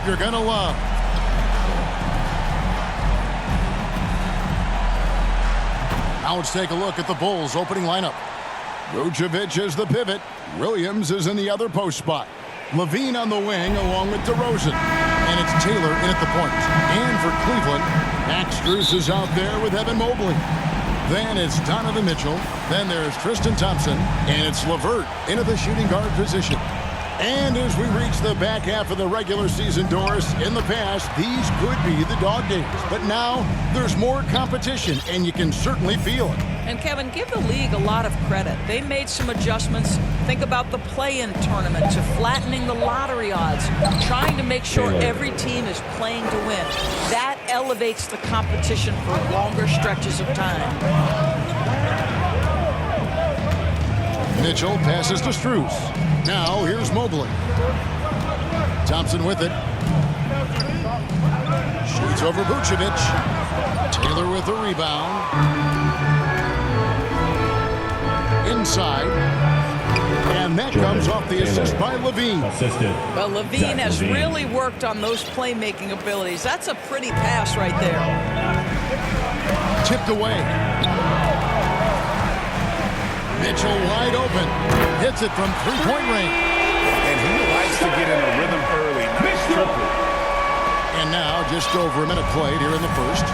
matchup you're going to love. Now let's take a look at the Bulls' opening lineup. Vucevic is the pivot. Williams is in the other post spot. Levine on the wing along with DeRozan. And it's Taylor in at the point. And for Cleveland, Max Strus is out there with Evan Mobley. Then it's Donovan Mitchell. Then there's Tristan Thompson. And it's LeVert into the shooting guard position. And as we reach the back half of the regular season, Doris, in the past, these could be the dog days. But now there's more competition, and you can certainly feel it. And, Kevin, give the league a lot of credit. They made some adjustments. Think about the play-in tournament to flattening the lottery odds, trying to make sure every team is playing to win. That elevates the competition for longer stretches of time. Mitchell passes to Strus. Now here's Mobley. Thompson with it. Shoots over Vucevic. Taylor with the rebound. Inside. And that comes off the assist by Levine. Well, Levine has really worked on those playmaking abilities. That's a pretty pass right there. Tipped away. Mitchell wide open. Hits it from three-point range. And he likes to get in a rhythm early, not triple. And now just over a minute played here in the first.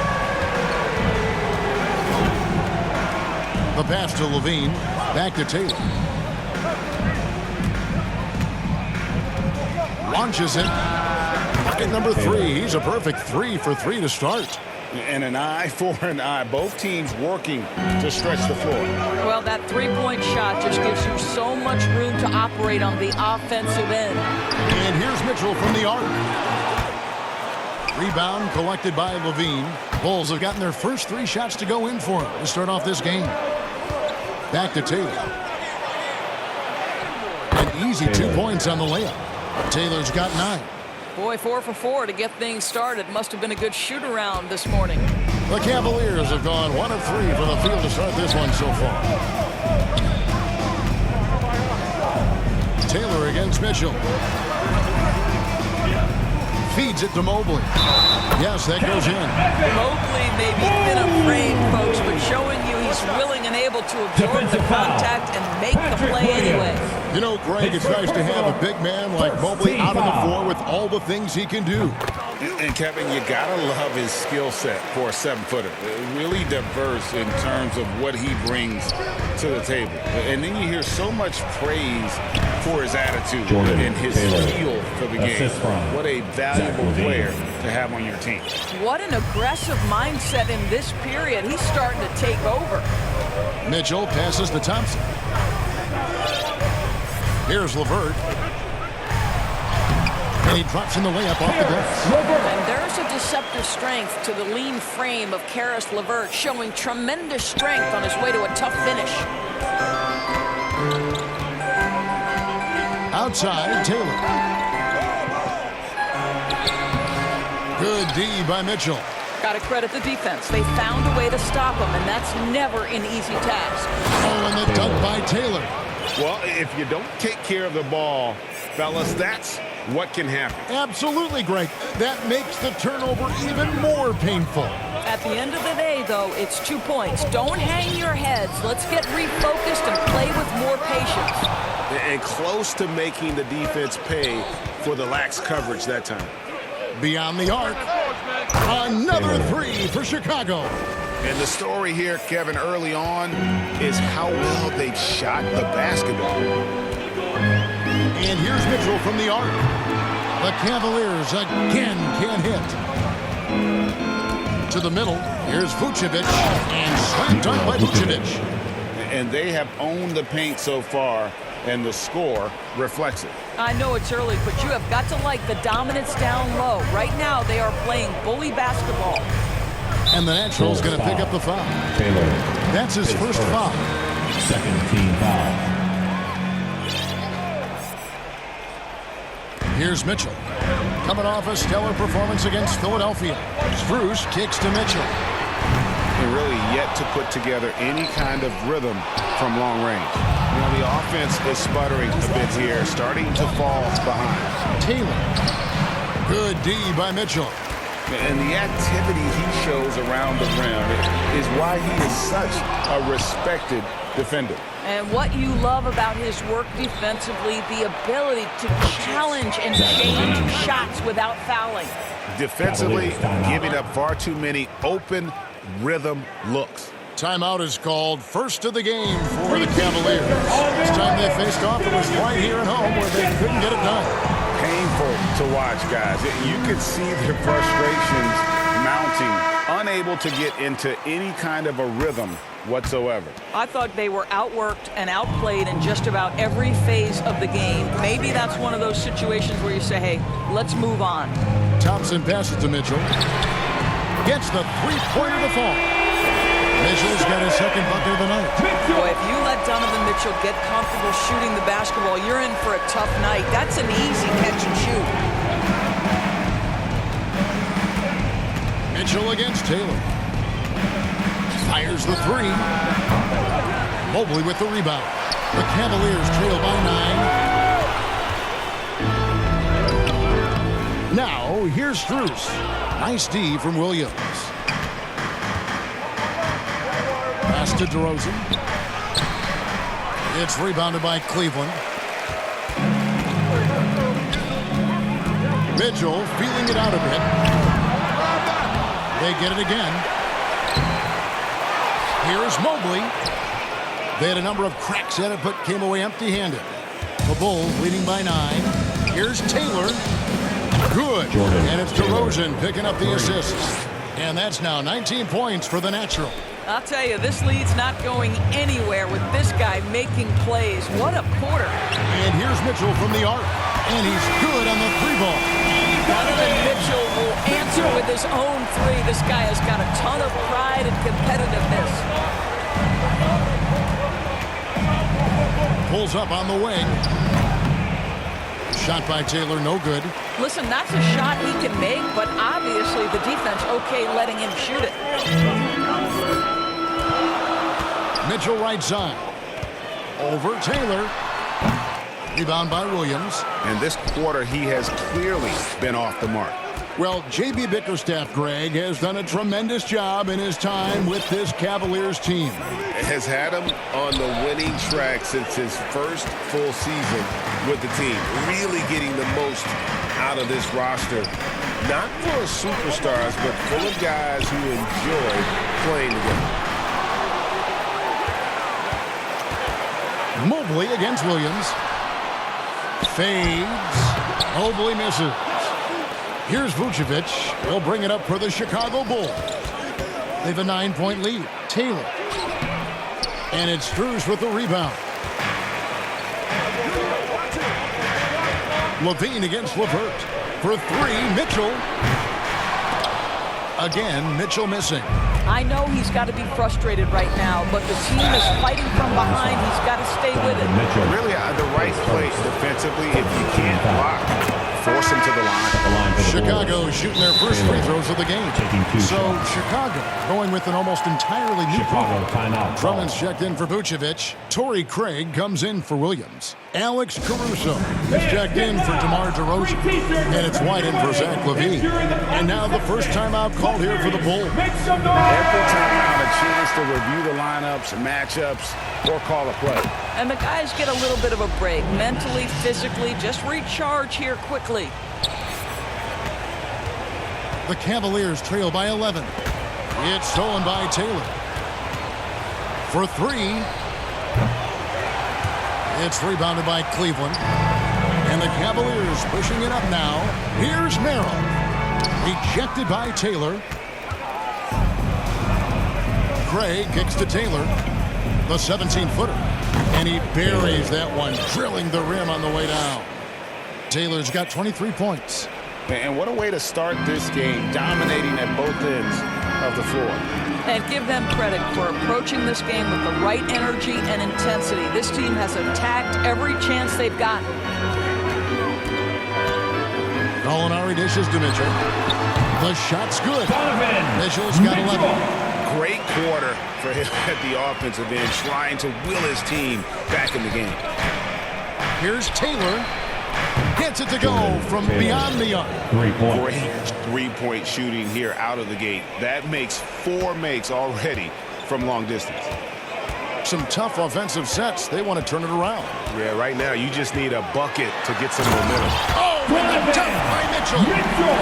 The pass to Levine. Back to Taylor. Launches it. Bucket number 3. He's a perfect 3 for 3 to start. And an eye for an eye. Both teams working to stretch the floor. Well, that three-point shot just gives you so much room to operate on the offensive end. And here's Mitchell from the arc. Rebound collected by Levine. Bulls have gotten their first 3 shots to go in for him to start off this game. Back to Taylor. An easy 2 points on the layup. Taylor's got 9. Boy, 4 for 4 to get things started. Must have been a good shoot-around this morning. The Cavaliers have gone 1 of 3 from the field to start this one so far. Taylor against Mitchell. Feeds it to Mobley. Yes, that goes in. Mobley may be thin of frame, folks, but showing you he's willing and able to absorb the contact and make the play anyway. You know, Greg, it's nice to have a big man like Mobley out on the floor with all the things he can do. And Kevin, you gotta love his skill set for a 7-footer. Really diverse in terms of what he brings to the table. And then you hear so much praise for his attitude and his feel for the game. What a valuable player to have on your team. What an aggressive mindset in this period. He's starting to take over. Mitchell passes to Thompson. Here's LeVert. And he drops in the layup off the glass. And there's a deceptive strength to the lean frame of Caris LeVert, showing tremendous strength on his way to a tough finish. Outside, Taylor. Good D by Mitchell. Got to credit the defense. They found a way to stop him, and that's never an easy task. Oh, and the dunk by Taylor. Well, if you don't take care of the ball, fellas, that's what can happen. Absolutely, Greg. That makes the turnover even more painful. At the end of the day, though, it's 2 points. Don't hang your heads. Let's get refocused and play with more patience. And close to making the defense pay for the lax coverage that time. Beyond the arc. Another 3 for Chicago. And the story here, Kevin, early on is how well they've shot the basketball. And here's Mitchell from the arc. The Cavaliers again can't hit. To the middle, here's Vucevic, and slam dunk by Vucevic. And they have owned the paint so far, and the score reflects it. I know it's early, but you have got to like the dominance down low. Right now, they are playing bully basketball. And the Natural's going to pick up the foul. Taylor. That's his first foul. Second team foul. Here's Mitchell. Coming off a stellar performance against Philadelphia. Strus kicks to Mitchell. And really yet to put together any kind of rhythm from long range. You know, the offense is sputtering a bit here, starting to fall behind. Taylor. Good D by Mitchell. And the activity he shows around the rim is why he is such a respected defender. And what you love about his work defensively, the ability to challenge and change shots without fouling. Defensively, giving up far too many open rhythm looks. Timeout is called. First of the game for the Cavaliers. This time they faced off, it was right here at home where they couldn't get it done. Painful to watch, guys. You could see their frustrations mounting, unable to get into any kind of a rhythm whatsoever. I thought they were outworked and outplayed in just about every phase of the game. Maybe that's one of those situations where you say, hey, let's move on. Thompson passes to Mitchell. Gets the three-pointer to fall. Mitchell's got his second bucket of the night. Boy, if you let Donovan Mitchell get comfortable shooting the basketball, you're in for a tough night. That's an easy catch and shoot. Mitchell against Taylor. Fires the three. Mobley with the rebound. The Cavaliers trail by 9. Now, here's Strus. Nice D from Williams. Pass to DeRozan. It's rebounded by Cleveland. Mitchell feeling it out a bit. They get it again. Here's Mobley. They had a number of cracks at it, but came away empty-handed. The Bulls leading by 9. Here's Taylor. Good. And it's DeRozan picking up the assist. And that's now 19 points for the natural. I'll tell you, this lead's not going anywhere with this guy making plays. What a quarter. And here's Mitchell from the arc. And he's good on the three ball. Donovan Mitchell will answer with his own three. This guy has got a ton of pride and competitiveness. Pulls up on the wing. Shot by Taylor, no good. Listen, that's a shot he can make, but obviously the defense okay letting him shoot it. Mitchell right side. Over Taylor. Rebound by Williams. And this quarter, he has clearly been off the mark. Well, J.B. Bickerstaff, Greg, has done a tremendous job in his time with this Cavaliers team. Has had him on the winning track since his first full season with the team. Really getting the most out of this roster. Not full of superstars, but full of guys who enjoy playing together. Mobley against Williams. Fades. Mobley misses. Here's Vucevic. He'll bring it up for the Chicago Bulls. They have a 9-point lead. Taylor. And it's Strus with the rebound. Levine against LeVert. For three, Mitchell. Again, Mitchell missing. I know he's got to be frustrated right now, but the team is fighting from behind. He's got to stay with it. Really the right place defensively. If you can't block, force him to the line. Chicago shooting their first free throws of the game. So Chicago going with an almost entirely new timeout. Drummond's checked in for Vucevic. Torrey Craig comes in for Williams. Alex Caruso is checked in for DeMar DeRozan. And it's White in for Zach LaVine. And now the first timeout called here for the Bulls. Every timeout a chance to review the lineups, matchups, or call a play. And the guys get a little bit of a break. Mentally, physically, just recharge here quickly. The Cavaliers trail by 11. It's stolen by Taylor. For three. It's rebounded by Cleveland. And the Cavaliers pushing it up now. Here's Merrill. Rejected by Taylor. Craig kicks to Taylor. The 17-footer. And he buries that one, drilling the rim on the way down. Taylor's got 23 points. And what a way to start this game, dominating at both ends of the floor. And give them credit for approaching this game with the right energy and intensity. This team has attacked every chance they've gotten. Gallinari dishes to Mitchell. The shot's good. Mitchell's got 11. Great quarter for him at the offensive end, trying to will his team back in the game. Here's Taylor. Gets it to go from beyond the arc. 3 points. Great three-point shooting here out of the gate. That makes 4 makes already from long distance. Some tough offensive sets. They want to turn it around. Yeah, right now you just need a bucket to get some momentum. Oh, and the dunk by Mitchell.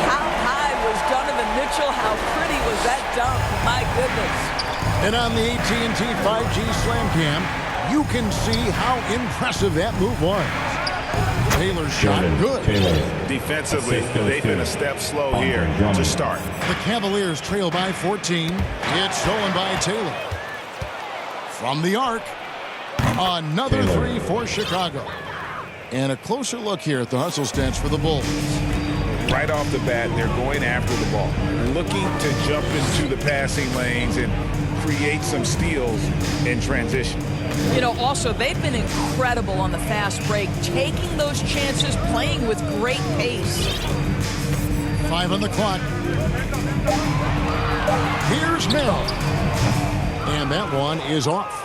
How high was Donovan Mitchell? How pretty was that dunk? My goodness. And on the AT&T 5G Slam Cam, you can see how impressive that move was. Taylor's shot good. Defensively, they've been a step slow here to start. The Cavaliers trail by 14. It's stolen by Taylor. From the arc, another three for Chicago. And a closer look here at the hustle stats for the Bulls. Right off the bat, they're going after the ball, looking to jump into the passing lanes and create some steals in transition. You know, also, they've been incredible on the fast break, taking those chances, playing with great pace. 5 on the clock. Here's Merrill. And that one is off.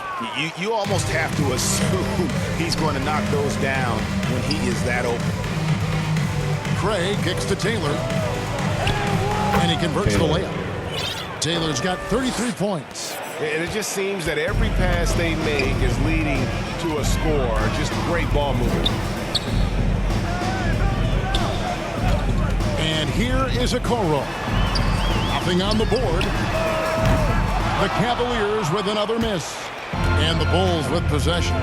You almost have to assume he's going to knock those down when he is that open. Craig kicks to Taylor. And he converts the layup. Taylor's got 33 points. And it just seems that every pass they make is leading to a score. Just great ball movement. And here is a Okoro. Nothing on the board. The Cavaliers with another miss. And the Bulls with possession.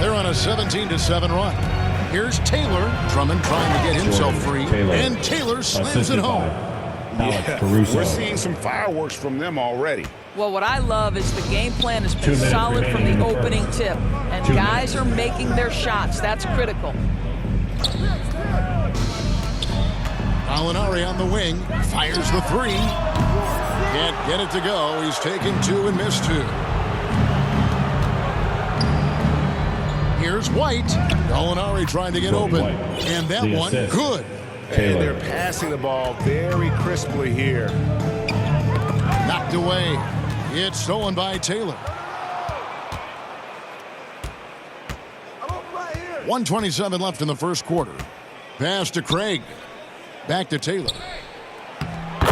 They're on a 17-7 run. Here's Taylor. Drummond trying to get himself free. And Taylor slams it home. Yeah, we're seeing some fireworks from them already. Well, what I love is the game plan has been solid from the opening tip. And guys are making their shots. That's critical. Gallinari on the wing. Fires the three. Can't get it to go. He's taken 2 and missed 2. Here's White. Gallinari trying to get open. And that one, good. And they're passing the ball very crisply here. Knocked away. It's stolen by Taylor. 1:27 left in the first quarter. Pass to Craig. Back to Taylor.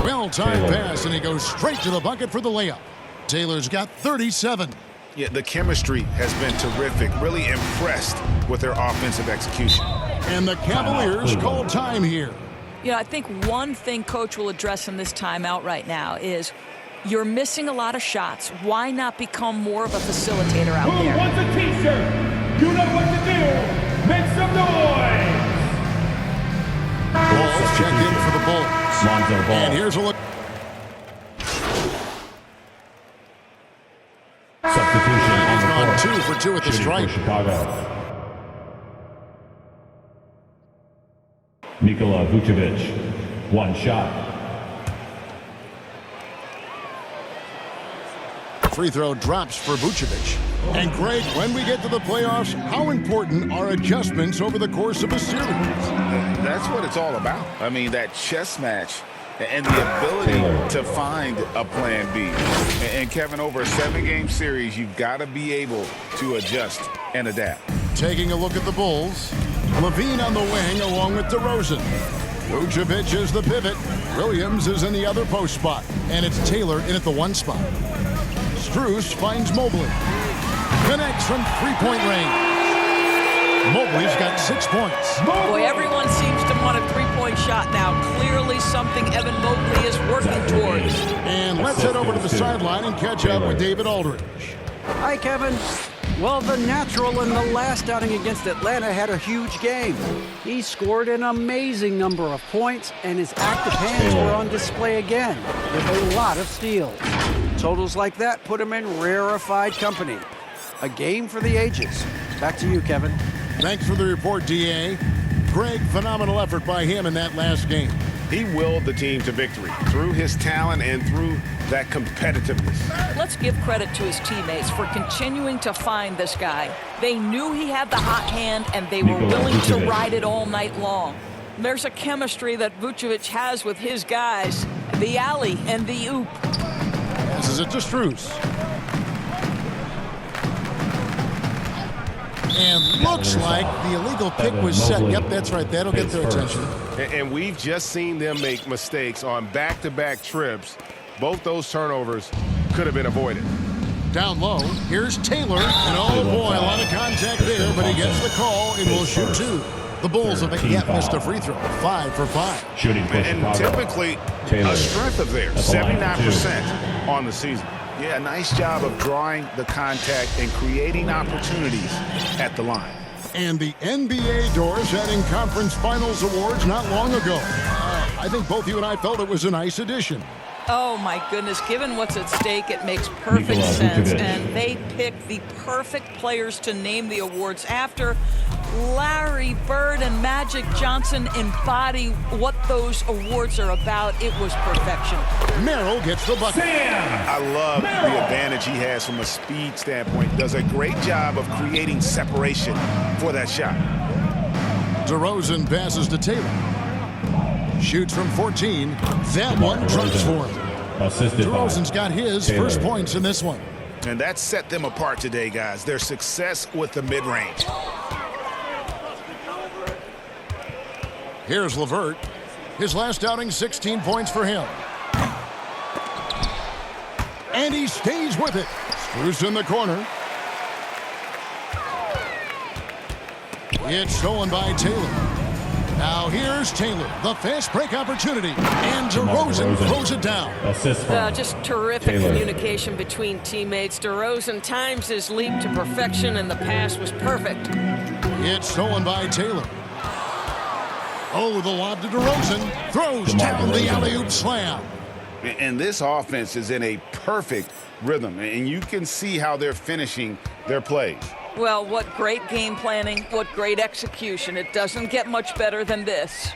Well-timed pass, and he goes straight to the bucket for the layup. Taylor's got 37. Yeah, the chemistry has been terrific. Really impressed with their offensive execution. And the Cavaliers call time here. You know, I think one thing Coach will address in this timeout right now is you're missing a lot of shots. Why not become more of a facilitator out there? Who wants a t-shirt? You know what to do. Make some noise. Bulls check in for the Bulls. And here's a look. Substitution on the On court. 2 for 2 at the strike. Chicago. Nikola Vucevic, 1 shot. Free throw drops for Vucevic. And Greg, when we get to the playoffs, how important are adjustments over the course of a series? That's what it's all about. I mean, that chess match and the ability to find a plan B. And Kevin, over a 7-game series, you've got to be able to adjust and adapt. Taking a look at the Bulls. Levine on the wing along with DeRozan. Vucevic is the pivot. Williams is in the other post spot. And it's Taylor in at the 1 spot. Strus finds Mobley. Connects from 3-point range. Mobley's got 6 points. Boy, everyone seems to want a 3-point shot now. Clearly something Evan Mobley is working towards. And let's head over to the sideline and catch up with David Aldridge. Hi, Kevin. Well, the natural in the last outing against Atlanta had a huge game. He scored an amazing number of points, and his active hands were on display again with a lot of steals. Totals like that put him in rarefied company. A game for the ages. Back to you, Kevin. Thanks for the report, D.A. Greg, phenomenal effort by him in that last game. He willed the team to victory through his talent and through that competitiveness. Let's give credit to his teammates for continuing to find this guy. They knew he had the hot hand, and they were willing to ride it all night long. There's a chemistry that Vucevic has with his guys, the alley and the oop. Passes it to Strus. And looks like the illegal pick was set. Yep, that's right. That'll get their attention. And we've just seen them make mistakes on back-to-back trips. Both those turnovers could have been avoided. Down low, here's Taylor. And oh boy, a lot of contact there, but he gets the call and will shoot two. The Bulls have yet missed a free throw. 5 for 5. Shooting for And Chicago. typically, Taylor. a strength of theirs, That's a line for 79% on the season. Yeah, nice job of drawing the contact and creating opportunities at the line. And the NBA doors adding conference finals awards not long ago. I think both you and I felt it was a nice addition. Oh, my goodness. Given what's at stake, it makes perfect Nikola sense. Vucevic. And they picked the perfect players to name the awards after. Larry Bird and Magic Johnson embody what those awards are about. It was perfection. Merrill gets the bucket. I love the advantage he has from a speed standpoint. Does a great job of creating separation for that shot. DeRozan passes to Taylor. Shoots from 14. That one drops for him. Assisted by DeRozan's got his Taylor. first points in this one. And that set them apart today, guys. Their success with the mid-range. Here's LeVert. His last outing, 16 points for him. And he stays with it. Screws in the corner. It's stolen by Taylor. Now here's Taylor. The fast break opportunity. And DeRozan throws it down. Assist from Just terrific Taylor. communication between teammates. DeRozan times his leap to perfection, and the pass was perfect. It's stolen by Taylor. Oh, the lob to DeRozan. Throws DeMar down the DeRozan. alley-oop slam. And this offense is in a perfect rhythm. And you can see how they're finishing their plays. Well, what great game planning, what great execution. It doesn't get much better than this.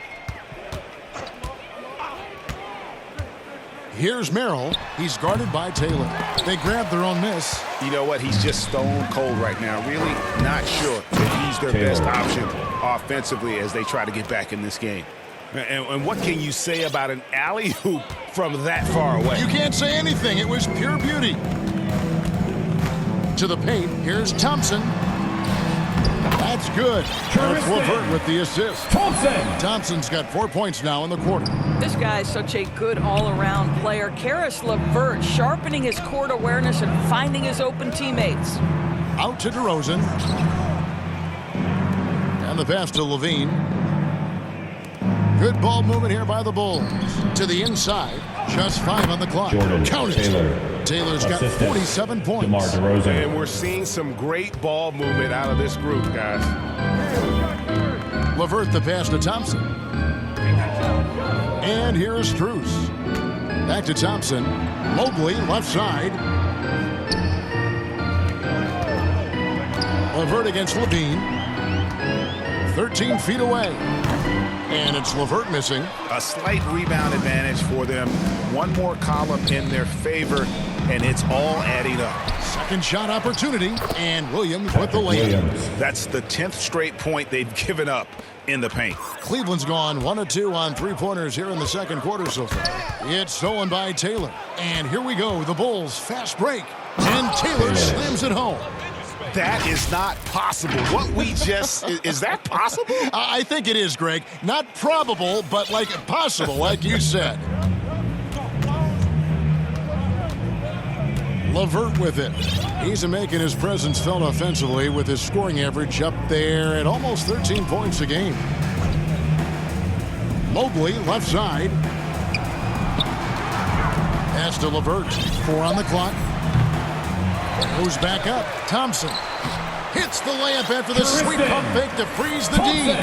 Here's Merrill. He's guarded by Taylor. They grab their own miss. You know what? He's just stone cold right now. Really not sure that he's their Taylor. best option offensively as they try to get back in this game. And what can you say about an alley-oop from that far away? You can't say anything. It was pure beauty. To the paint. Here's Thompson. That's good. That's LeVert with the assist. Thompson's got 4 points now in the quarter. This guy is such a good all-around player. Karis LeVert sharpening his court awareness and finding his open teammates. Out to DeRozan. And the pass to Levine. Good ball movement here by the Bulls. To the inside. Just 5 on the clock. Jordan Count it. Taylor. Taylor's got Assisted. 47 points. DeMar DeRozan. And we're seeing some great ball movement out of this group, guys. LeVert the pass to Thompson. And here's Strus. Back to Thompson. Mobley, left side. LeVert against Levine. 13 feet away. And it's LeVert missing. A slight rebound advantage for them. One more column in their favor, and it's all adding up. Second shot opportunity. And Williams with the layup. Williams. That's the 10th straight point they've given up in the paint. Cleveland's gone 1 of 2 on three-pointers here in the second quarter so far. It's stolen by Taylor. And here we go. The Bulls fast break. And Taylor slams it home. That is not possible. What we just, is that possible? I think it is, Greg. Not probable, but like possible, like you said. LeVert with it. He's making his presence felt offensively with his scoring average up there at almost 13 points a game. Mobley, left side. Pass to LeVert. 4 on the clock. Goes back up. Thompson hits the layup after the sweet pump fake to freeze the D.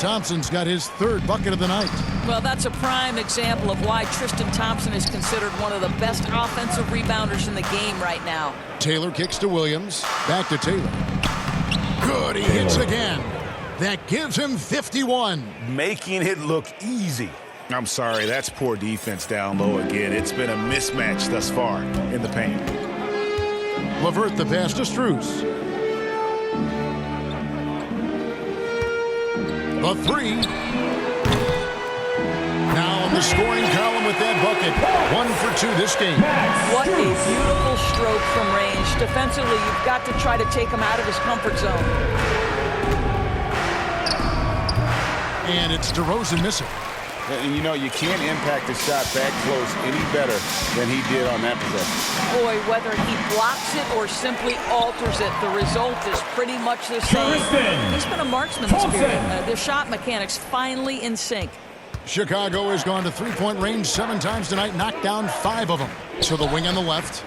Thompson's got his 3rd bucket of the night. Well, that's a prime example of why Tristan Thompson is considered one of the best offensive rebounders in the game right now. Taylor kicks to Williams. Back to Taylor. Good, he hits again. That gives him 51. Making it look easy. I'm sorry, that's poor defense down low again. It's been a mismatch thus far in the paint. LeVert the pass to Strus. The 3. Now the scoring column with that bucket. 1 for 2 this game. What a beautiful stroke from range. Defensively, you've got to try to take him out of his comfort zone. And it's DeRozan missing. And you know, you can't impact the shot that close any better than he did on that possession. Boy, whether he blocks it or simply alters it, the result is pretty much the same. He's been a marksman this period. Their shot mechanics finally in sync. Chicago has gone to three-point range 7 times tonight, knocked down 5 of them. To the wing on the left.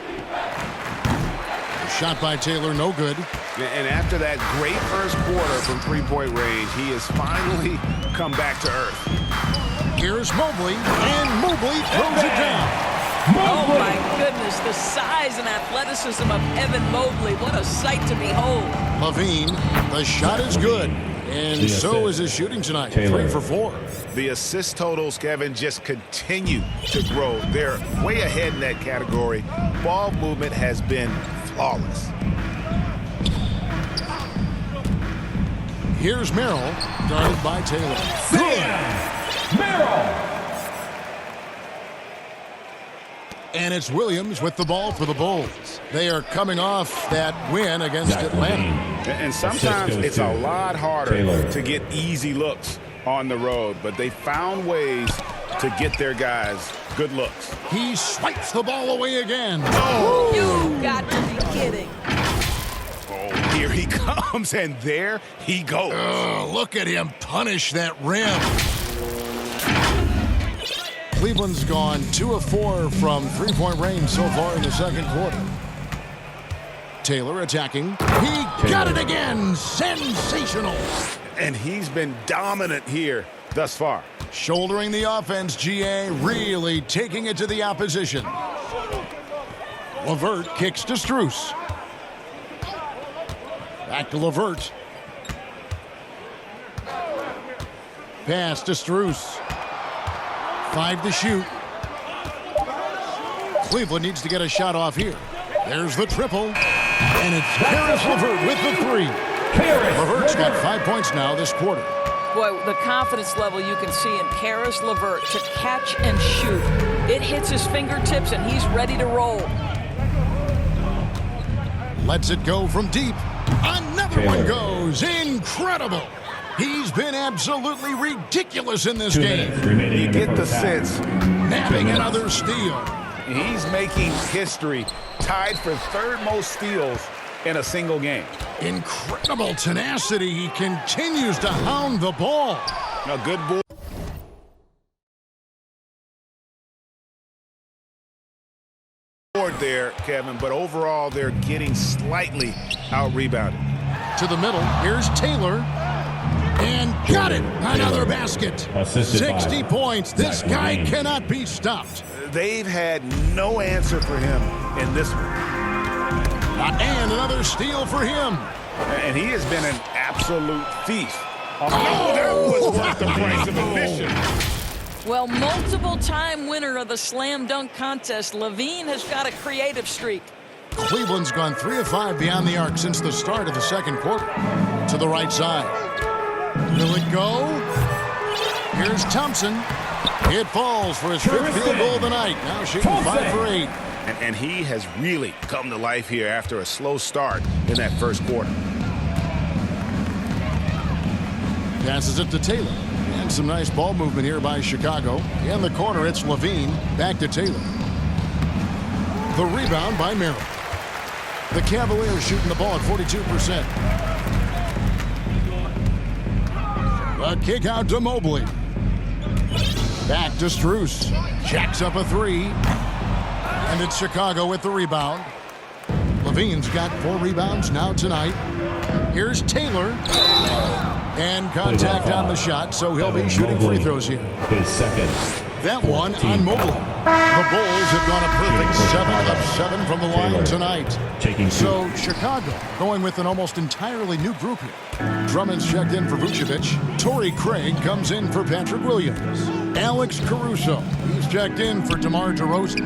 The shot by Taylor, no good. And after that great first quarter from three-point range, he has finally come back to earth. Here's Mobley, and Mobley throws it down. Oh, my goodness, the size and athleticism of Evan Mobley. What a sight to behold. Levine, the shot is good. And so is his shooting tonight, Taylor. 3 for 4. The assist totals, Kevin, just continue to grow. They're way ahead in that category. Ball movement has been flawless. Here's Merrill, guarded by Taylor. Good. And it's Williams with the ball for the Bulls. They are coming off that win against Atlanta. And sometimes it's a lot harder to get easy looks on the road, but they found ways to get their guys good looks. He swipes the ball away again. Oh, you got to be kidding. Oh, here he comes, and there he goes. Look at him punish that rim. Cleveland's gone 2 of 4 from three-point range so far in the second quarter. Taylor attacking. He got it again. Sensational. And he's been dominant here thus far. Shouldering the offense, GA really taking it to the opposition. LeVert kicks to Strus. Back to LeVert. Pass to Strus. 5 to shoot. Cleveland needs to get a shot off here. There's the triple. And it's Karis LeVert with the 3. LeVert's got 5 points now this quarter. Boy, the confidence level you can see in Karis LeVert to catch and shoot. It hits his fingertips, and he's ready to roll. Lets it go from deep. Another one goes. Incredible. He's been absolutely ridiculous in this game. You get the sense. Nabbing another steal. He's making history, tied for 3rd most steals in a single game. Incredible tenacity. He continues to hound the ball. A good board there, Kevin, but overall they're getting slightly out-rebounded. To the middle. Here's Taylor. And got it. Another basket. 60 points. This guy cannot be stopped. They've had no answer for him in this one. And another steal for him. And he has been an absolute thief. Oh, that was worth the price of admission. Well, multiple-time winner of the slam dunk contest, Levine has got a creative streak. Cleveland's gone 3 of 5 beyond the arc since the start of the second quarter. To the right side. Will it go? Here's Thompson. It falls for his 5th field goal of the night. Now shooting 5 for 8. And he has really come to life here after a slow start in that first quarter. Passes it to Taylor. And some nice ball movement here by Chicago. In the corner, it's Levine. Back to Taylor. The rebound by Merrill. The Cavaliers shooting the ball at 42%. A kick out to Mobley. Back to Strus. Jacks up a 3. And it's Chicago with the rebound. Levine's got 4 rebounds now tonight. Here's Taylor. And contact on the shot, so he'll be shooting free throws here. His second. That one on Mobley. The Bulls have gone a perfect 7 of 7 from the line tonight. So Chicago going with an almost entirely new group here. Drummond's checked in for Vucevic. Torrey Craig comes in for Patrick Williams. Alex Caruso, he's checked in for DeMar DeRozan.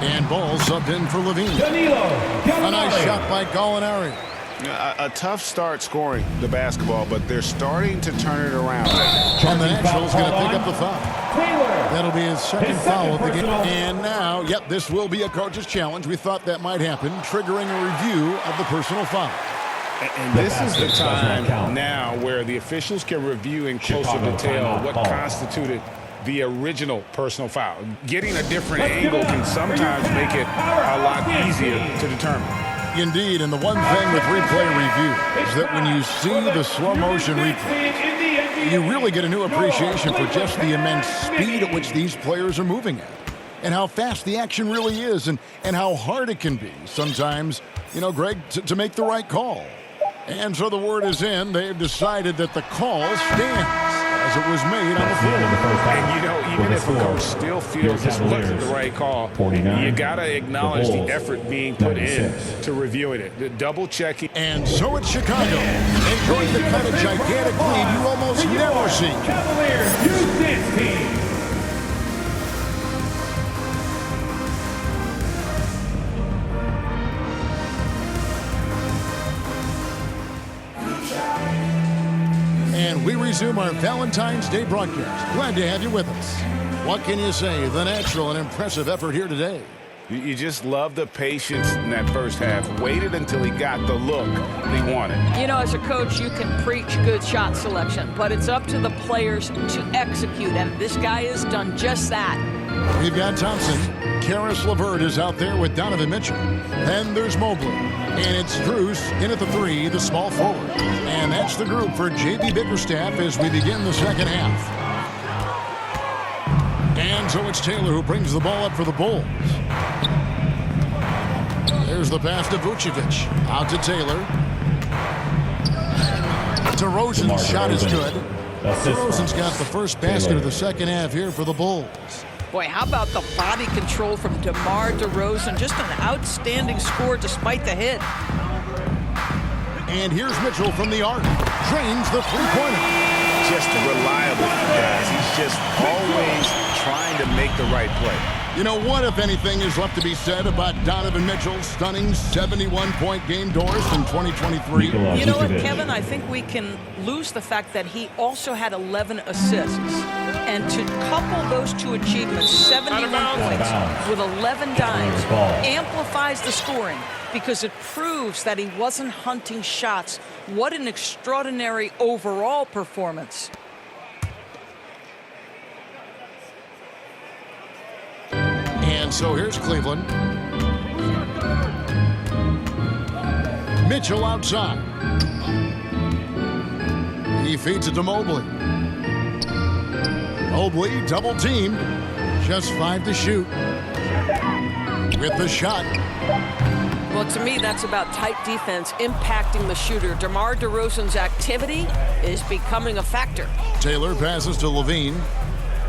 And Ball subbed in for Levine. A nice shot by Gallinari. A tough start scoring the basketball, but they're starting to turn it around. And the Nationals going to pick up the foul. That'll be his second foul of the game. And now, yep, this will be a coach's challenge. We thought that might happen, triggering a review of the personal foul. And this is the time now where the officials can review in closer detail what constituted the original personal foul. Getting a different angle can sometimes make it a lot easier to determine. Indeed, and the one thing with replay review is that when you see the slow motion replay, you really get a new appreciation for just the immense speed at which these players are moving at, and how fast the action really is, and how hard it can be sometimes, you know, Greg, to make the right call. And so the word is in. They've decided that the call stands as it was made on the field. And, you know, even if a coach still feels this wasn't the right call, you got to acknowledge the effort being put in to reviewing it, the double checking. And so it's Chicago, enjoying the kind of gigantic lead you almost never see. Cavaliers, Houston team. And we resume our Valentine's Day broadcast. Glad to have you with us. What can you say? The natural and impressive effort here today. You just love the patience in that first half. Waited until he got the look he wanted. You know, as a coach, you can preach good shot selection, but it's up to the players to execute, and this guy has done just that. We've got Thompson. Karis LeVert is out there with Donovan Mitchell. Then there's Mobley. And it's Drews in at the three, the small forward. And that's the group for J.B. Bickerstaff as we begin the second half. And so it's Taylor who brings the ball up for the Bulls. There's the pass to Vucevic. Out to Taylor. DeRozan's shot is good. DeRozan's got the first basket of the second half here for the Bulls. Boy, how about the body control from DeMar DeRozan? Just an outstanding score despite the hit. And here's Mitchell from the arc. Drains the three-pointer. Just reliable, guys. He's just always trying to make the right play. You know, what, if anything, is left to be said about Donovan Mitchell's stunning 71-point game, Doris, in 2023? You know what, Kevin? I think we can lose the fact that he also had 11 assists. And to couple those two achievements, 71 points with 11 dimes, amplifies the scoring because it proves that he wasn't hunting shots. What an extraordinary overall performance. And so here's Cleveland. Mitchell outside. He feeds it to Mobley. Mobley double teamed. Just 5 to shoot. With the shot. Well, to me, that's about tight defense impacting the shooter. DeMar DeRozan's activity is becoming a factor. Taylor passes to Levine.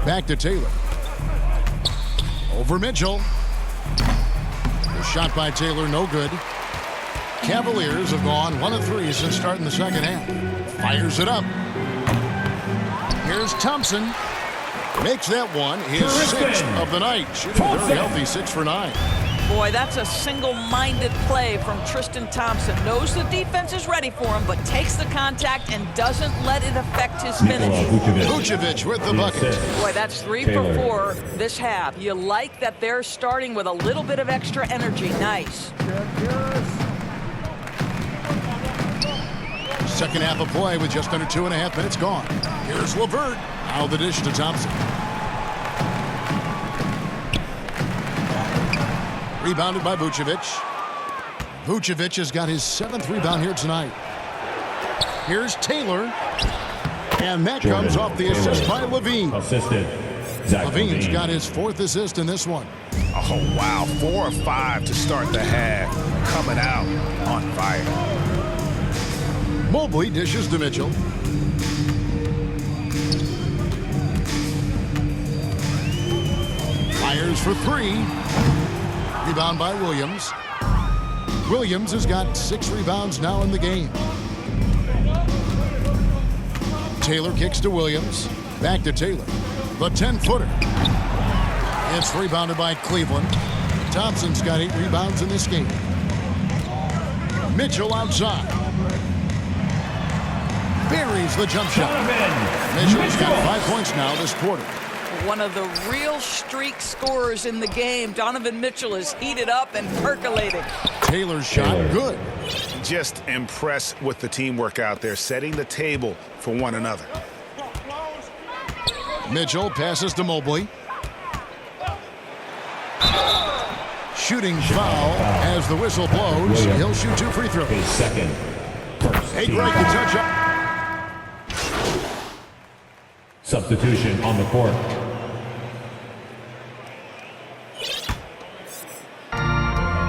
Back to Taylor. Over Mitchell. The shot by Taylor, no good. Cavaliers have gone 1 of 3 since starting the second half. Fires it up. Here's Thompson. Makes that one his 6th of the night. Shooting very healthy, 6 for 9. Boy, that's a single-minded play from Tristan Thompson. Knows the defense is ready for him, but takes the contact and doesn't let it affect his finish. Vucevic with the bucket. Boy, that's 3 for 4 this half. You like that they're starting with a little bit of extra energy. Nice. Second half of play with just under 2.5 minutes gone. Here's LeVert. Now the dish to Thompson. Rebounded by Vucevic. Vucevic has got his 7th rebound here tonight. Here's Taylor. And that comes off the assist by Levine. Assisted. Levine's got his 4th assist in this one. Oh, wow. 4 or 5 to start the half. Coming out on fire. Mobley dishes to Mitchell. Fires for 3. Rebound by Williams. Williams has got 6 rebounds now in the game. Taylor kicks to Williams. Back to Taylor. The 10-footer. It's rebounded by Cleveland. Thompson's got 8 rebounds in this game. Mitchell outside. Buries the jump shot. Mitchell's got 5 points now this quarter. One of the real streak scorers in the game. Donovan Mitchell is heated up and percolating. Taylor's shot, good. Just impressed with the teamwork out there, setting the table for one another. Mitchell passes to Mobley. Shooting foul as the whistle blows. He'll shoot 2 free throws. His second. First. Hey, Greg can touch up. Substitution on the court.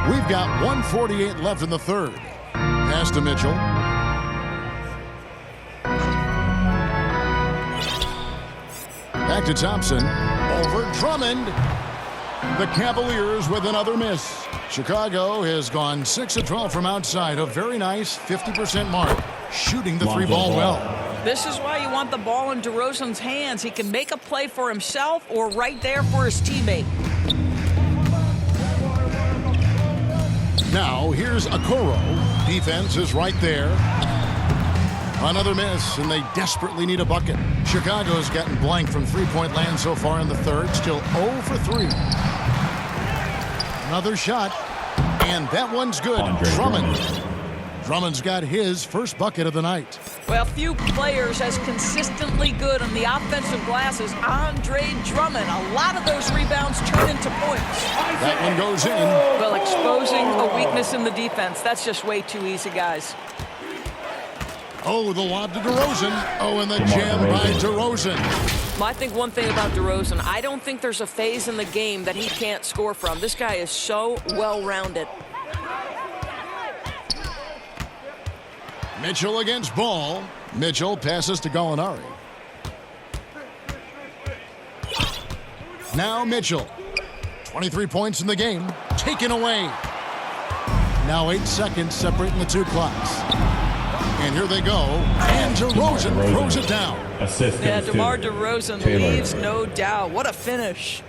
We've got 1:48 left in the third. Pass to Mitchell. Back to Thompson. Over Drummond. The Cavaliers with another miss. Chicago has gone 6 of 12 from outside. A very nice 50% mark. Shooting the 3 ball well. This is why you want the ball in DeRozan's hands. He can make a play for himself or right there for his teammate. Now, here's Okoro. Defense is right there. Another miss, and they desperately need a bucket. Chicago's gotten blank from three-point land so far in the third. Still 0 for 3. Another shot, and that one's good. Drummond. Drummond's got his first bucket of the night. Well, few players as consistently good on the offensive glass as Andre Drummond. A lot of those rebounds turn into points. That one goes in. Well, exposing a weakness in the defense. That's just way too easy, guys. Oh, the lob to DeRozan. Oh, and the jam by DeRozan. Well, I think one thing about DeRozan, I don't think there's a phase in the game that he can't score from. This guy is so well-rounded. Mitchell against Ball. Mitchell passes to Gallinari. Now Mitchell. 23 points in the game. Taken away. Now 8 seconds separating the 2 clocks. And here they go. And DeRozan throws it down. Yeah, DeMar DeRozan leaves no doubt. What a finish.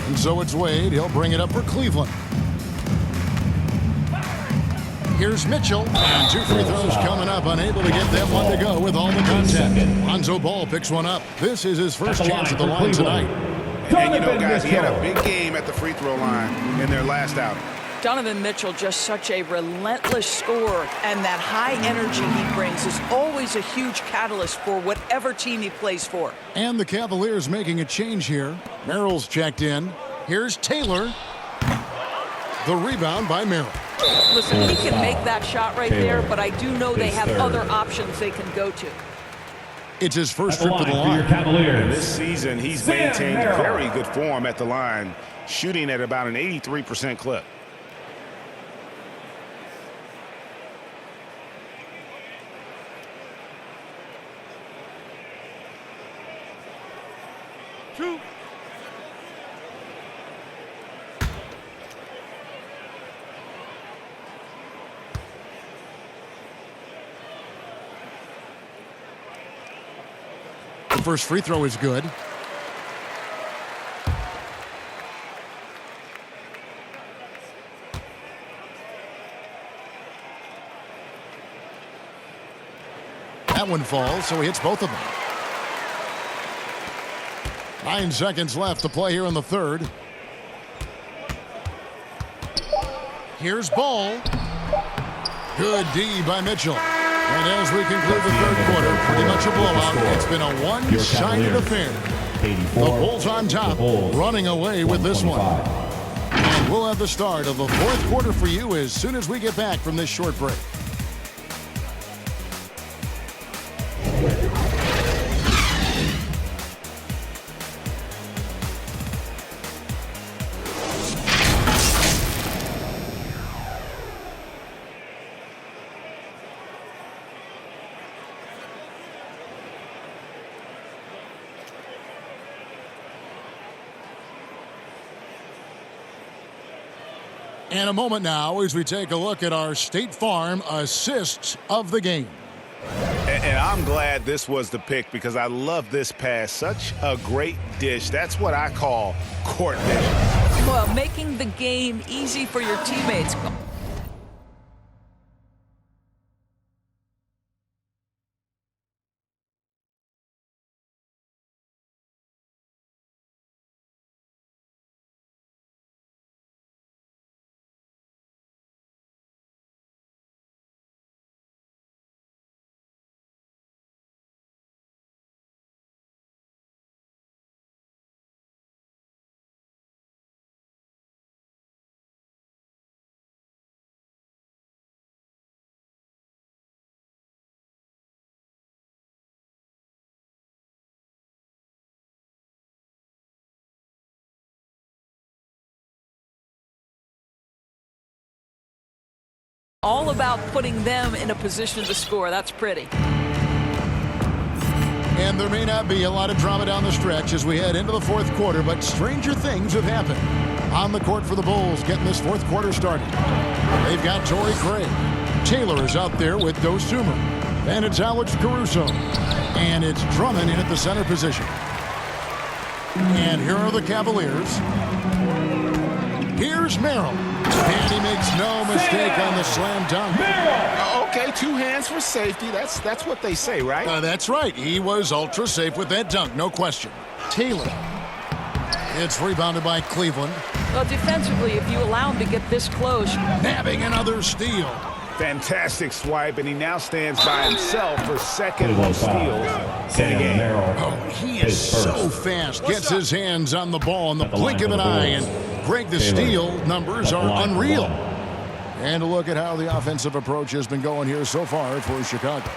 And so it's Wade. He'll bring it up for Cleveland. Here's Mitchell. And 2 free throws coming up. Unable to get that one to go with all the contact. Lonzo Ball picks one up. This is his first chance at the line tonight. And you know, guys, he had a big game at the free throw line in their last outing. Donovan Mitchell, just such a relentless scorer, and that high energy he brings is always a huge catalyst for whatever team he plays for. And the Cavaliers making a change here. Merrill's checked in. Here's Taylor. The rebound by Merrill. Listen, he can make that shot right there, but I do know they have other options they can go to. It's his first trip to the line. And this season, he's maintained very good form at the line, shooting at about an 83% clip. The first free throw is good. That one falls, so he hits both of them. 9 seconds left to play here in the third. Here's Ball. Good D by Mitchell. And as we conclude the third quarter, pretty much a blowout. It's been a one-sided affair. The Bulls on top, running away with this one. And we'll have the start of the fourth quarter for you as soon as we get back from this short break. And a moment now as we take a look at our State Farm assists of the game. And I'm glad this was the pick because I love this pass. Such a great dish. That's what I call court vision. Well, making the game easy for your teammates. All about putting them in a position to score. That's pretty. And there may not be a lot of drama down the stretch as we head into the fourth quarter, but stranger things have happened. On the court for the Bulls, getting this fourth quarter started. They've got Torrey Craig. Taylor is out there with Dosunmu. And it's Alex Caruso. And it's Drummond in at the center position. And here are the Cavaliers. Here's Merrill. And he makes no mistake on the slam dunk. Okay, 2 hands for safety. That's what they say, right? That's right. He was ultra safe with that dunk, no question. Taylor. It's rebounded by Cleveland. Well, defensively, if you allow him to get this close. Nabbing another steal. Fantastic swipe, and he now stands by himself for second most steals in the game. Oh, he is so fast. Gets his hands on the ball in the blink of an eye. And Greg, the steal numbers are unreal. And a look at how the offensive approach has been going here so far for Chicago.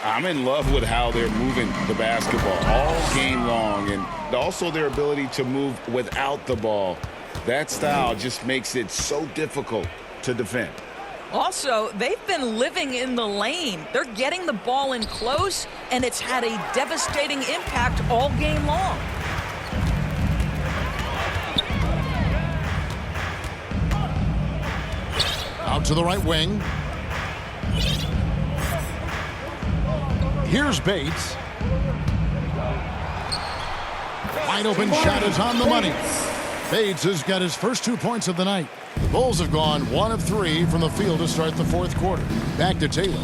I'm in love with how they're moving the basketball all game long, and also their ability to move without the ball. That style just makes it so difficult to defend. Also, they've been living in the lane. They're getting the ball in close, and it's had a devastating impact all game long. Out to the right wing. Here's Bates. Wide open shot is on the money. Bates has got his first 2 points of the night. The Bulls have gone 1 of 3 from the field to start the fourth quarter. Back to Taylor.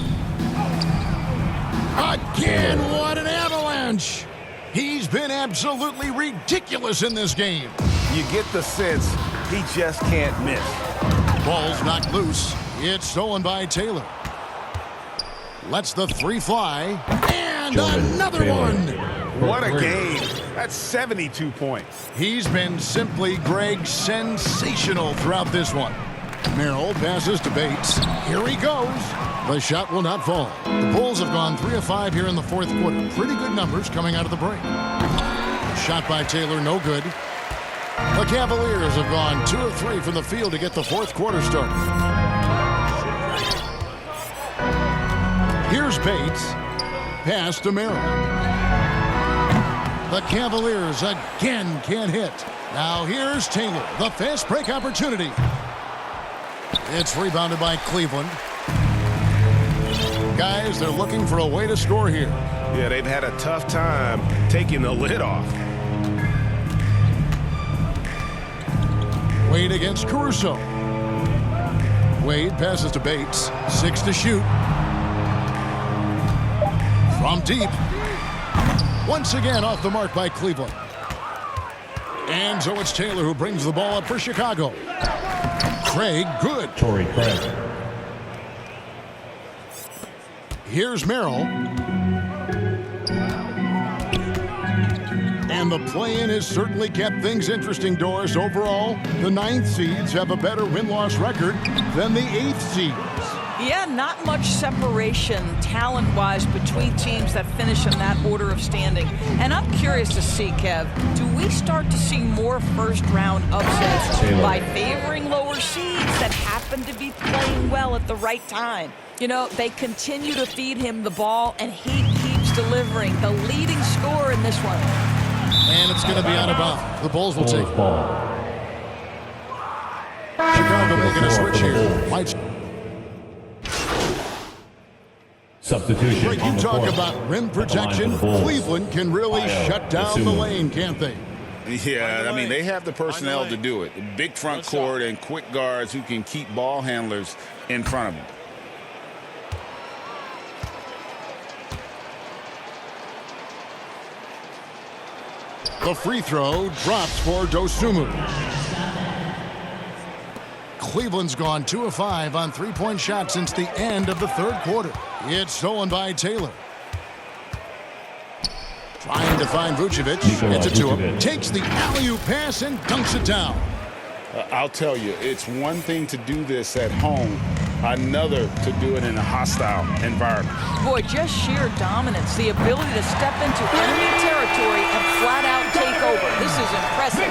Again, what an avalanche! He's been absolutely ridiculous in this game. You get the sense he just can't miss. Ball's knocked loose. It's stolen by Taylor. Lets the 3 fly. And another one! What a game. That's 72 points. He's been simply, Greg, sensational throughout this one. Merrill passes to Bates. Here he goes. The shot will not fall. The Bulls have gone 3 of 5 here in the fourth quarter. Pretty good numbers coming out of the break. Shot by Taylor, no good. The Cavaliers have gone 2 of 3 from the field to get the fourth quarter started. Here's Bates. Pass to Merrill. The Cavaliers again can't hit. Now here's Taylor, the fast break opportunity. It's rebounded by Cleveland. Guys, they're looking for a way to score here. Yeah, they've had a tough time taking the lid off. Wade against Caruso. Wade passes to Bates. 6 to shoot. From deep. Once again off the mark by Cleveland. And so it's Taylor who brings the ball up for Chicago. Craig, good. Torrey Craig. Here's Merrill. And the play-in has certainly kept things interesting, Doris. Overall, the 9th seeds have a better win-loss record than the 8th seeds. Yeah, not much separation talent-wise between teams that finish in that order of standing. And I'm curious to see, Kev, do we start to see more first-round upsets by favoring lower seeds that happen to be playing well at the right time? You know, they continue to feed him the ball, and he keeps delivering. The leading scorer in this one. And it's going to be out of bounds. The Bulls will take it. Chicago making a switch here. Substitution. Greg, you talk about rim protection. Cleveland can really shut down the lane, can't they? Yeah, I mean, they have the personnel to do it. Big front court and quick guards who can keep ball handlers in front of them. The free throw drops for Dosunmu. Cleveland's gone 2 of 5 on three-point shots since the end of the third quarter. It's stolen by Taylor. Trying to find Vucevic. It's it to him. Takes the alley-oop pass and dunks it down. I'll tell you, it's one thing to do this at home, another to do it in a hostile environment. Boy, just sheer dominance, the ability to step into enemy territory and flat out take over. This is impressive.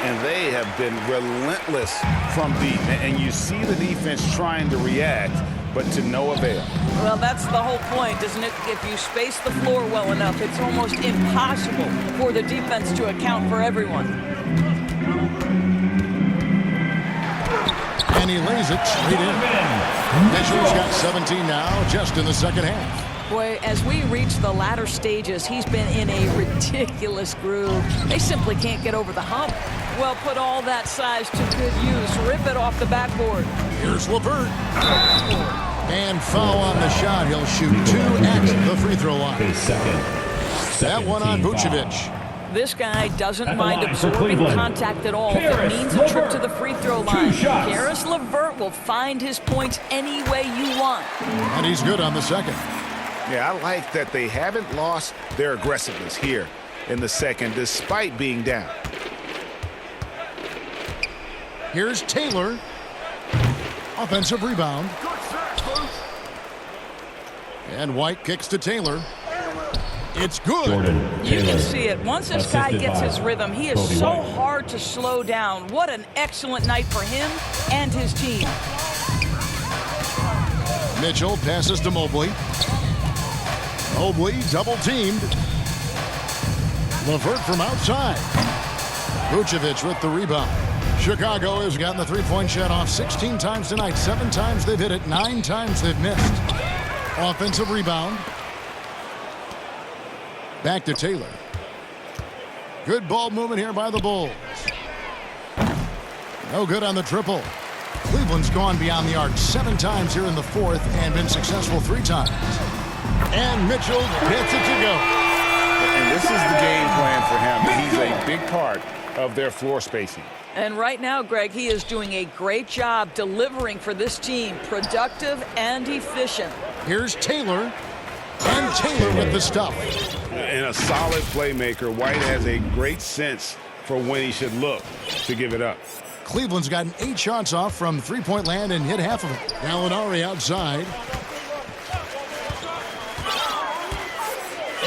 and they have been relentless from deep. And you see the defense trying to react, but to no avail. Well, that's the whole point, isn't it? If you space the floor well enough, it's almost impossible for the defense to account for everyone. And he lays it straight in. Mitchell's got 17 now, just in the second half. Boy, as we reach the latter stages, he's been in a ridiculous groove. They simply can't get over the hump. Well, put all that size to good use. Rip it off the backboard. Here's LeVert. And foul on the shot. He'll shoot 2 at the free throw line. That one on Vucevic. This guy doesn't mind absorbing contact at all if it means a trip to the free throw line. Caris LeVert will find his points any way you want. And he's good on the second. Yeah, I like that they haven't lost their aggressiveness here in the second, despite being down. Here's Taylor. Offensive rebound. And White kicks to Taylor. It's good. You can see it. Once this guy gets his rhythm, he is so hard to slow down. What an excellent night for him and his team. Mitchell passes to Mobley. Mobley double-teamed. LeVert from outside. Vucevic with the rebound. Chicago has gotten the three-point shot off 16 times tonight. 7 times they've hit it. 9 times they've missed. Offensive rebound. Back to Taylor. Good ball movement here by the Bulls. No good on the triple. Cleveland's gone beyond the arc 7 times here in the fourth and been successful 3 times. And Mitchell gets it to go. And this is the game plan for him. He's a big part of their floor spacing. And right now, Greg, he is doing a great job delivering for this team. Productive and efficient. Here's Taylor. And Taylor with the stuff. And a solid playmaker, White has a great sense for when he should look to give it up. Cleveland's gotten 8 shots off from three-point land and hit half of it. Gallinari outside.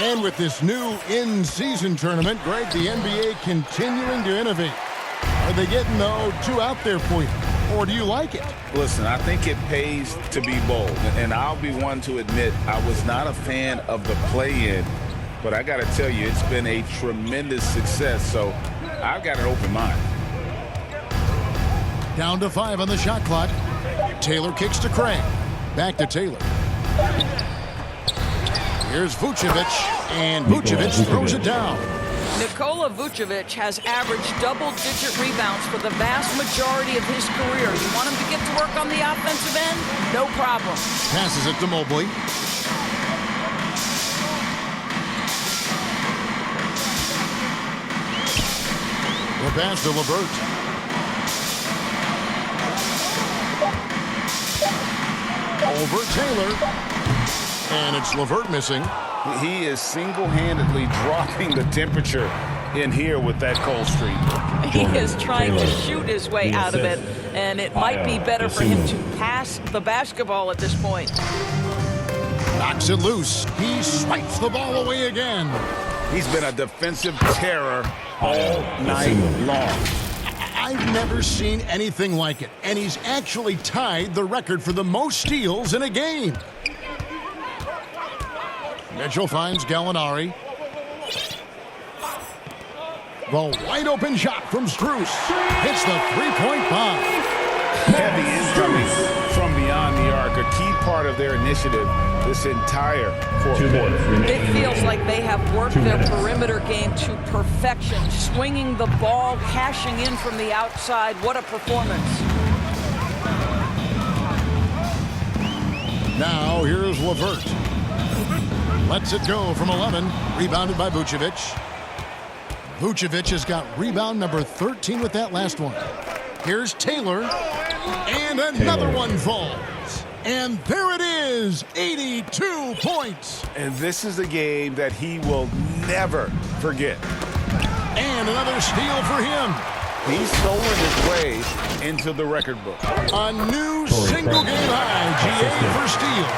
And with this new in-season tournament, Greg, the NBA continuing to innovate. Are they getting, though, 2 out there for you? Or do you like it? Listen, I think it pays to be bold. And I'll be one to admit I was not a fan of the play-in. But I got to tell you, it's been a tremendous success. So I've got an open mind. Down to 5 on the shot clock. Taylor kicks to Craig. Back to Taylor. Here's Vucevic. And Vucevic throws it down. Nikola Vucevic has averaged double-digit rebounds for the vast majority of his career. You want him to get to work on the offensive end? No problem. Passes it to Mobley. The pass to LeVert. Over Taylor. And it's LeVert missing. He is single-handedly dropping the temperature in here with that cold streak. He is trying to shoot his way out of it, and it might be better for him to pass the basketball at this point. Knocks it loose. He swipes the ball away again. He's been a defensive terror all night long. I've never seen anything like it, and he's actually tied the record for the most steals in a game. Mitchell finds Gallinari. The wide-open shot from Strus hits the three-point bomb. Heavy incoming from beyond the arc, a key part of their initiative this entire fourth quarter. It feels like they have worked their perimeter game to perfection, swinging the ball, cashing in from the outside. What a performance. Now here's LeVert. Lets it go from 11. Rebounded by Vucevic. Vucevic has got rebound number 13 with that last one. Here's Taylor. And another one falls. And there it is, 82 points. And this is a game that he will never forget. And another steal for him. He's stolen his way into the record book. A new single-game high, GA for steals.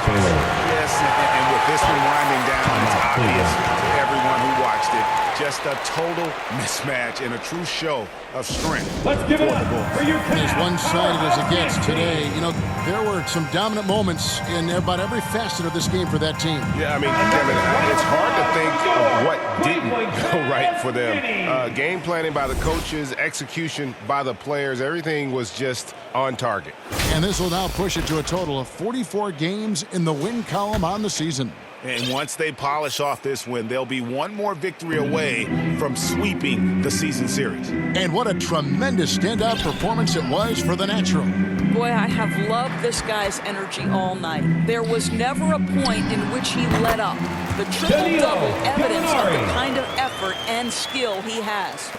Yes, and with this one winding down, it's obvious to everyone everyone who watched it. Just a total mismatch and a true show of strength. Let's give it up for your As one-sided as it gets today, you know, there were some dominant moments in about every facet of this game for that team. Yeah, I mean, Kevin, it's hard to think of what didn't go right for them. Game planning by the coaches, execution by the players, everything was just on target. And this will now push it to a total of 44 games in the win column on the season. And once they polish off this win, they'll be one more victory away from sweeping the season series. And what a tremendous standout performance it was for the Natural. Boy, I have loved this guy's energy all night. There was never a point in which he let up. The triple-double, evidence of the kind of effort and skill he has.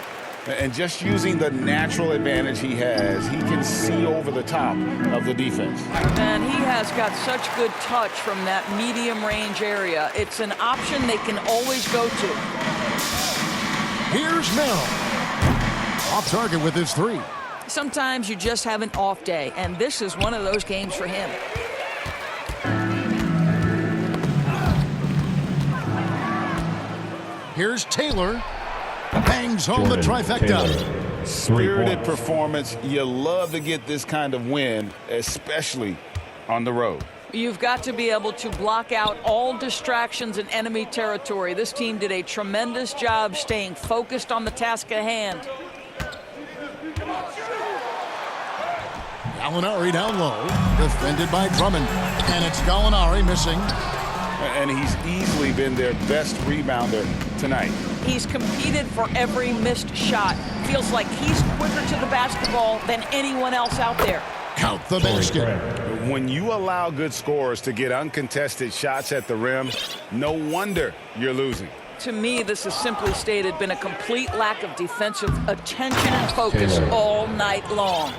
And just using the natural advantage he has, he can see over the top of the defense. And he has got such good touch from that medium range area. It's an option they can always go to. Here's Merrill. Off target with his three. Sometimes you just have an off day, and this is one of those games for him. Here's Taylor. Bangs home the trifecta. Spirited performance. You love to get this kind of win, especially on the road. You've got to be able to block out all distractions in enemy territory. This team did a tremendous job staying focused on the task at hand. Gallinari down low, defended by Drummond. And it's Gallinari missing. And he's easily been their best rebounder tonight. He's competed for every missed shot. Feels like he's quicker to the basketball than anyone else out there. Count the basket. When you allow good scorers to get uncontested shots at the rim, no wonder you're losing. To me, this has simply stated been a complete lack of defensive attention and focus all night long.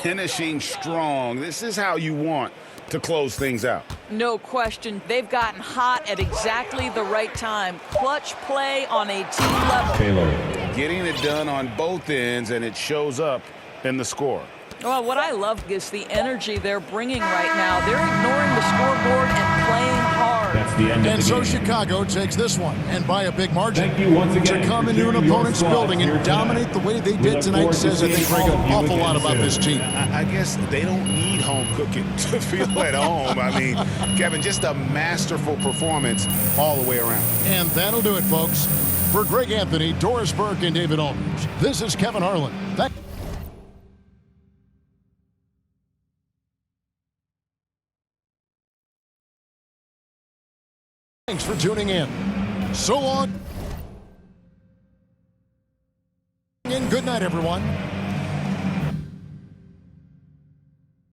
Finishing strong. This is how you want to close things out. No question. They've gotten hot at exactly the right time. Clutch play on a team level. Getting it done on both ends, and it shows up in the score. Well, what I love is the energy they're bringing right now. They're ignoring the scoreboard and playing hard. That's the end of And the so game. Chicago takes this one, and by a big margin. Thank you once again To come for into an cheering your opponent's squad building here and tonight. dominate the way they We did look tonight forward to says, I think, seeing an you awful again lot about soon. this team. I guess they don't need home cooking to feel at home. I mean, Kevin, just a masterful performance all the way around. And that'll do it, folks. For Greg Anthony, Doris Burke, and David Aldridge, this is Kevin Harlan. Thanks for tuning in. So long. And good night, everyone.